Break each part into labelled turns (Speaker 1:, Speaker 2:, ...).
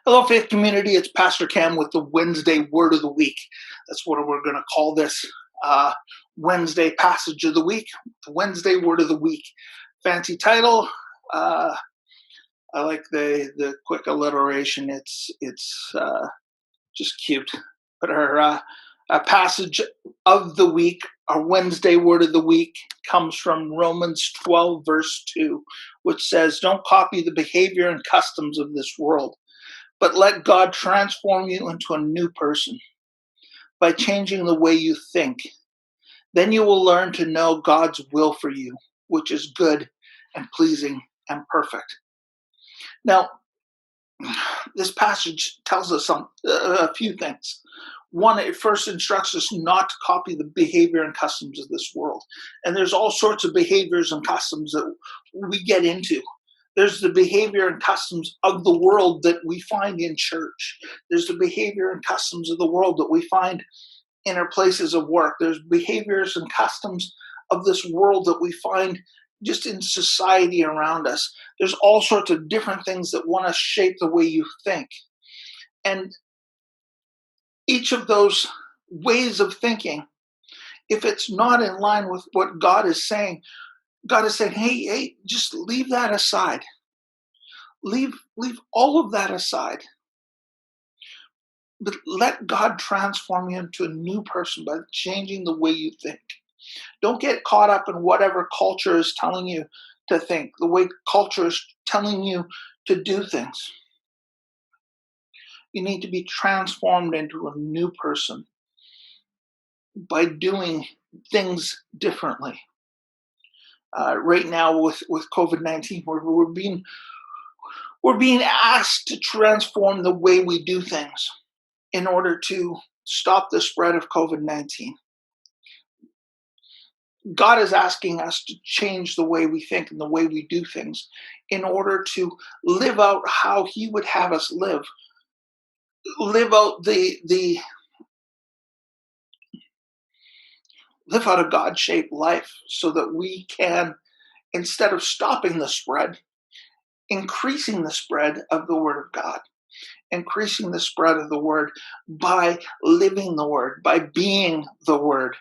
Speaker 1: Hello, Faith Community. It's Pastor Cam with the Wednesday Word of the Week. That's what we're going to call this Wednesday Passage of the Week, the Wednesday Word of the Week. Fancy title. I like the quick alliteration. It's just cute. But our passage of the week, our Wednesday Word of the Week, comes from Romans 12, verse 2, which says, "Don't copy the behavior and customs of this world, but let God transform you into a new person by changing the way you think. Then you will learn to know God's will for you, which is good and pleasing and perfect." Now, this passage tells us a few things. One, it first instructs us not to copy the behavior and customs of this world. And there's all sorts of behaviors and customs that we get into. There's the behavior and customs of the world that we find in church. There's the behavior and customs of the world that we find in our places of work. There's behaviors and customs of this world that we find just in society around us. There's all sorts of different things that want to shape the way you think. And each of those ways of thinking, if it's not in line with what God is saying, hey, just leave that aside. Leave all of that aside. But let God transform you into a new person by changing the way you think. Don't get caught up in whatever culture is telling you to think, the way culture is telling you to do things. You need to be transformed into a new person by doing things differently. Right now with COVID-19, we're being asked to transform the way we do things in order to stop the spread of COVID-19. God is asking us to change the way we think and the way we do things in order to live out how He would have us live. Live out live out a God-shaped life so that we can, instead of stopping the spread, increasing the spread of the Word of God, increasing the spread of the Word by living the Word, by being the Word,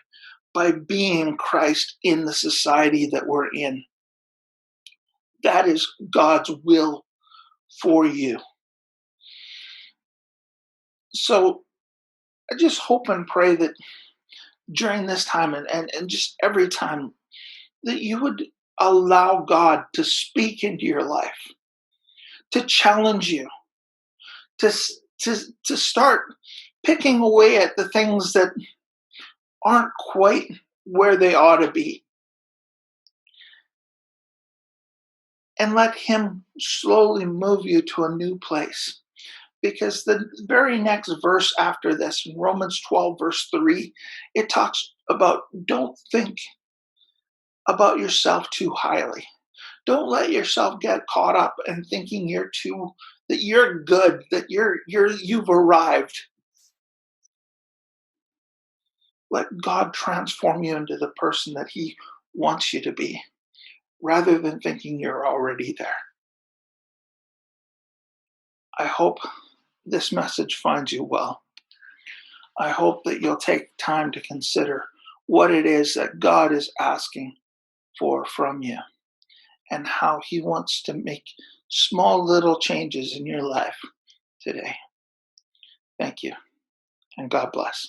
Speaker 1: by being Christ in the society that we're in. That is God's will for you. So I just hope and pray that during this time and just every time that you would allow God to speak into your life, to challenge you, to start picking away at the things that aren't quite where they ought to be. And let Him slowly move you to a new place. Because the very next verse after this, in Romans 12, verse 3, it talks about don't think about yourself too highly. Don't let yourself get caught up in thinking that you're good, that you've arrived. Let God transform you into the person that He wants you to be, rather than thinking you're already there. I hope this message finds you well. I hope that you'll take time to consider what it is that God is asking for from you and how He wants to make small little changes in your life today. Thank you, and God bless.